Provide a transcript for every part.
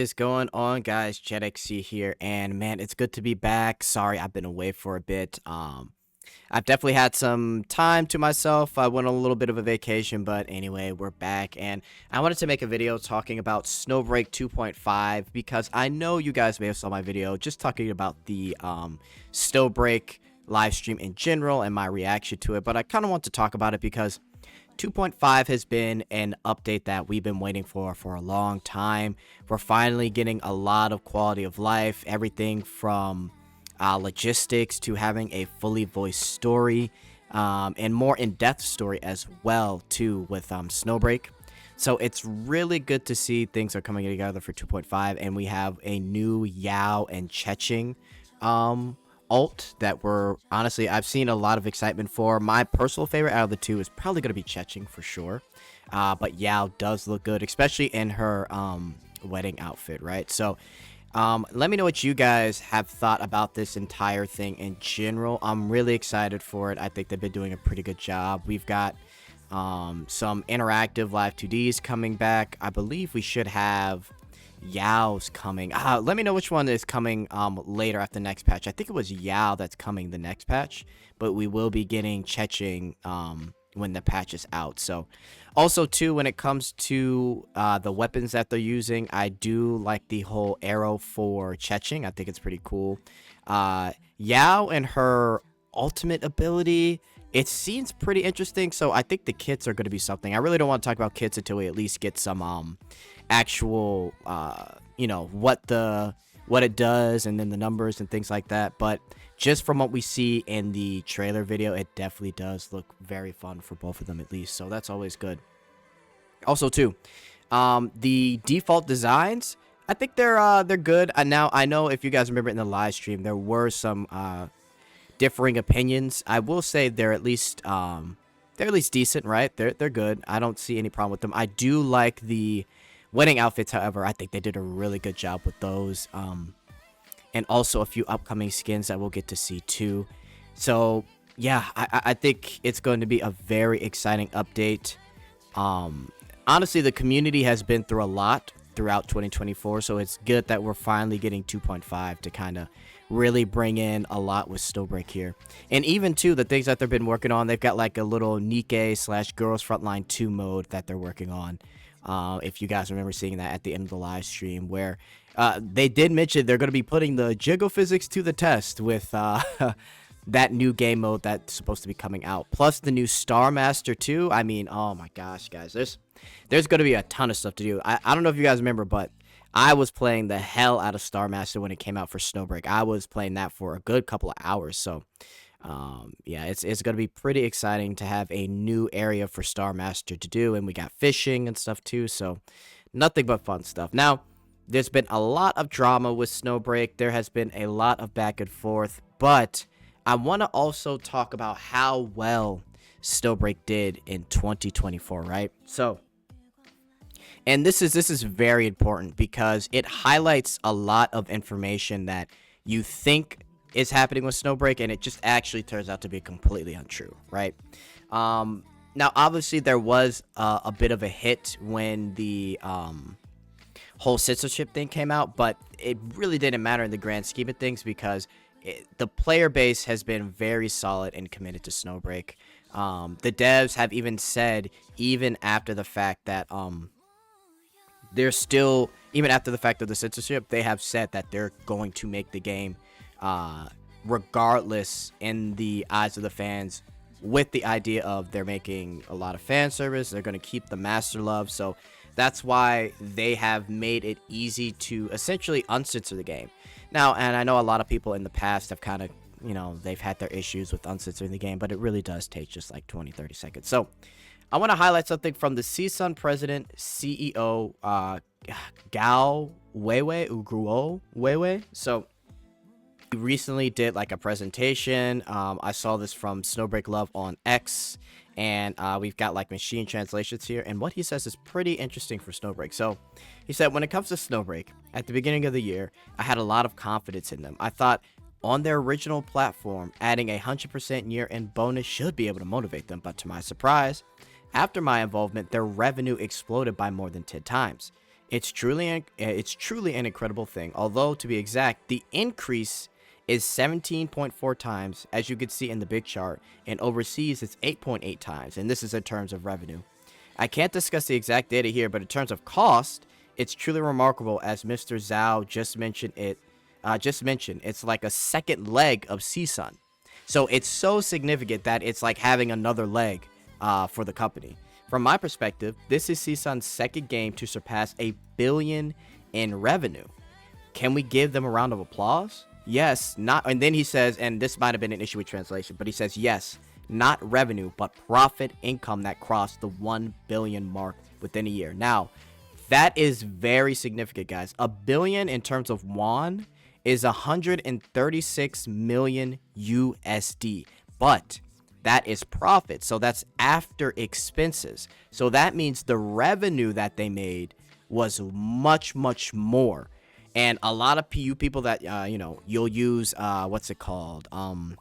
Is going on, guys? Jetxc here, and man, it's good to be back. Sorry, I've been away for a bit. I've definitely had some time to myself. I went on a little bit of a vacation, but anyway, we're back, and I wanted to make a video talking about Snowbreak 2.5 because I know you guys may have saw my video just talking about the Snowbreak live stream in general and my reaction to it, but I kind of want to talk about it because 2.5 has been an update that we've been waiting for a long time. We're finally getting a lot of quality of life, everything from logistics to having a fully voiced story, and more in-depth story as well too with Snowbreak. So it's really good to see things are coming together for 2.5, and we have a new Yao and Jetxc alt that we're honestly I've seen a lot of excitement for. My personal favorite out of the two is probably going to be Jetxc for sure. But Yao does look good, especially in her wedding outfit, right? So let me know what you guys have thought about this entire thing in general. I'm really excited for it. I think they've been doing a pretty good job. We've got some interactive live 2Ds coming back. I believe we should have Yao's coming. Let me know which one is coming later after the next patch. I think it was Yao that's coming the next patch, but we will be getting Jetxc when the patch is out. So also too, when it comes to the weapons that they're using, I do like the whole arrow for Jetxc. I think it's pretty cool. Yao and her ultimate ability, it seems pretty interesting, so I think the kits are going to be something. I really don't want to talk about kits until we at least get some actual you know, what it does and then the numbers and things like that. But just from what we see in the trailer video, it definitely does look very fun for both of them at least, so that's always good. Also too, the default designs, I think they're good. And now I know if you guys remember in the live stream, there were some differing opinions. I will say they're at least decent, right? They're good. I don't see any problem with them. I do like the wedding outfits, however. I think they did a really good job with those, and also a few upcoming skins that we'll get to see too. So yeah, I think it's going to be a very exciting update. Honestly, the community has been through a lot throughout 2024, so it's good that we're finally getting 2.5 to kind of really bring in a lot with Snowbreak here. And even too, the things that they've been working on, they've got like a little Nikkei / Girls Frontline 2 mode that they're working on. If you guys remember seeing that at the end of the live stream, where they did mention they're going to be putting the jiggle physics to the test with that new game mode that's supposed to be coming out, plus the new Star Master 2. I mean, oh my gosh, guys, there's going to be a ton of stuff to do. I don't know if you guys remember, but I was playing the hell out of Star Master when it came out for Snowbreak. I was playing that for a good couple of hours. So, yeah, it's going to be pretty exciting to have a new area for Star Master to do. And we got fishing and stuff too. So, nothing but fun stuff. Now, there's been a lot of drama with Snowbreak. There has been a lot of back and forth. But I want to also talk about how well Snowbreak did in 2024, right? So, and this is very important because it highlights a lot of information that you think is happening with Snowbreak, and it just actually turns out to be completely untrue, right? Now, obviously, there was a bit of a hit when the whole censorship thing came out, but it really didn't matter in the grand scheme of things because the player base has been very solid and committed to Snowbreak. The devs have even said, even after the fact that they're still, even after the fact of the censorship, they have said that they're going to make the game regardless in the eyes of the fans, with the idea of they're making a lot of fan service. They're going to keep the master love. So that's why they have made it easy to essentially uncensor the game. Now, and I know a lot of people in the past have kind of, you know, they've had their issues with uncensoring the game, but it really does take just like 20-30 seconds. So I want to highlight something from the CSUN president, CEO, Gao Weiwei, Uguo Weiwei. So he recently did like a presentation. I saw this from Snowbreak Love on X, and we've got like machine translations here. And what he says is pretty interesting for Snowbreak. So he said, when it comes to Snowbreak, at the beginning of the year, I had a lot of confidence in them. I thought on their original platform, adding a 100% year-end bonus should be able to motivate them. But to my surprise, after my involvement, their revenue exploded by more than 10 times. It's truly an incredible thing. Although to be exact, the increase is 17.4 times, as you can see in the big chart, and overseas it's 8.8 times, and this is in terms of revenue. I can't discuss the exact data here, but in terms of cost, it's truly remarkable, as Mr. Zhao just mentioned it. Just mentioned it's like a second leg of CSUN, so it's so significant that it's like having another leg for the company. From my perspective, this is CSUN's second game to surpass a billion in revenue. Can we give them a round of applause? Yes, not. And then he says, and this might have been an issue with translation, but he says, yes, not revenue, but profit income that crossed the 1 billion mark within a year. Now, that is very significant, guys. A billion in terms of won is 136 million USD, but that is profit. So that's after expenses. So that means the revenue that they made was much, much more. And a lot of PU people that, you'll use, what's it called? The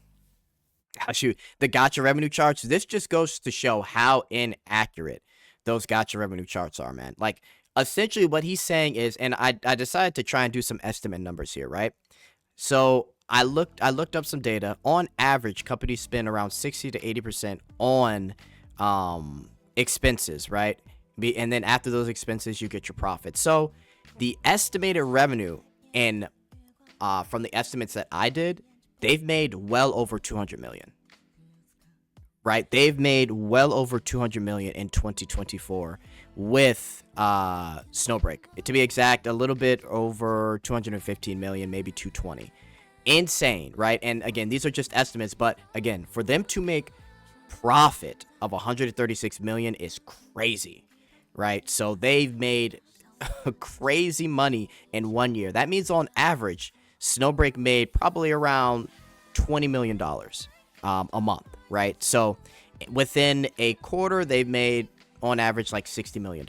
gotcha revenue charts. This just goes to show how inaccurate those gotcha revenue charts are, man. Like, essentially what he's saying is, and I decided to try and do some estimate numbers here, right? So I looked up some data. On average, companies spend around 60 to 80% on expenses, right? And then after those expenses, you get your profit. So the estimated revenue in from the estimates that I did, they've made well over 200 million. Right? They've made well over 200 million in 2024 with Snowbreak. To be exact, a little bit over 215 million, maybe 220. Insane, right? And again, these are just estimates, but again, for them to make profit of 136 million is crazy, right? So they've made crazy money in 1 year. That means on average, Snowbreak made probably around $20 million a month, right? So within a quarter, they've made on average like $60 million.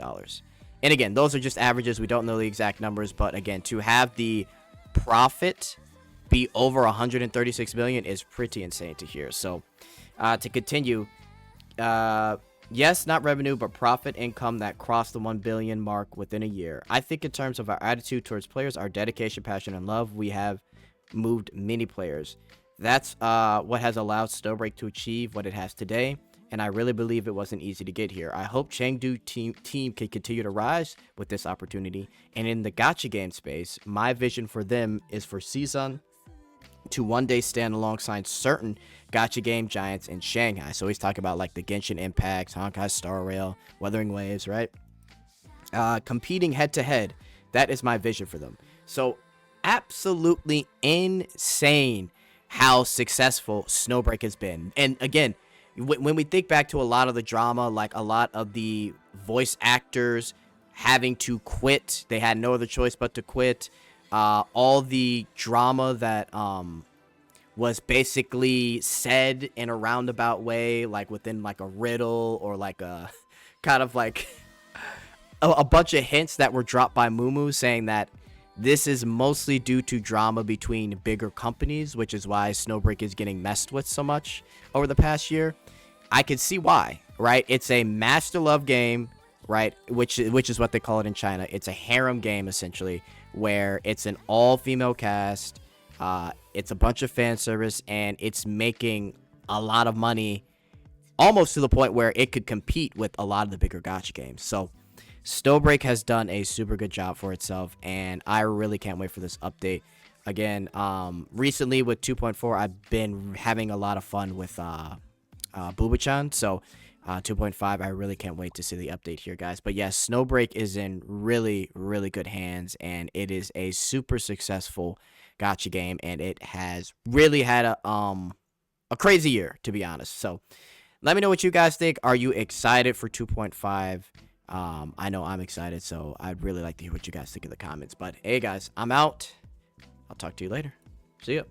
And again, those are just averages. We don't know the exact numbers, but again, to have the profit be over 136 million is pretty insane to hear. So to continue, yes, not revenue, but profit income that crossed the 1 billion mark within a year. I think in terms of our attitude towards players, our dedication, passion, and love, we have moved many players. That's what has allowed Snowbreak to achieve what it has today, and I really believe it wasn't easy to get here. I hope Chengdu team can continue to rise with this opportunity, and in the gacha game space, my vision for them is for CSUN to one day stand alongside certain gacha game giants in Shanghai. So he's talking about like the Genshin Impacts, Honkai Star Rail, Wuthering Waves, right? Competing head to head. That is my vision for them. So absolutely insane how successful Snowbreak has been. And again, when we think back to a lot of the drama, like a lot of the voice actors having to quit, they had no other choice but to quit. All the drama that was basically said in a roundabout way, like within like a riddle or like a kind of like a bunch of hints that were dropped by Mumu saying that this is mostly due to drama between bigger companies, which is why Snowbreak is getting messed with so much over the past year. I can see why, right? It's a master love game, right? Which is what they call it in China. It's a harem game, essentially, where it's an all-female cast. It's a bunch of fan service, and it's making a lot of money, almost to the point where it could compete with a lot of the bigger gacha games. So Snowbreak has done a super good job for itself, and I really can't wait for this update. Again, recently with 2.4, I've been having a lot of fun with Booba-chan, so 2.5, I really can't wait to see the update here, guys. But yes, Snowbreak is in really, really good hands, and it is a super successful gacha game, and it has really had a crazy year, to be honest. So let me know what you guys think. Are you excited for 2.5? I know I'm excited, so I'd really like to hear what you guys think in the comments. But hey, guys, I'm out. I'll talk to you later. See ya.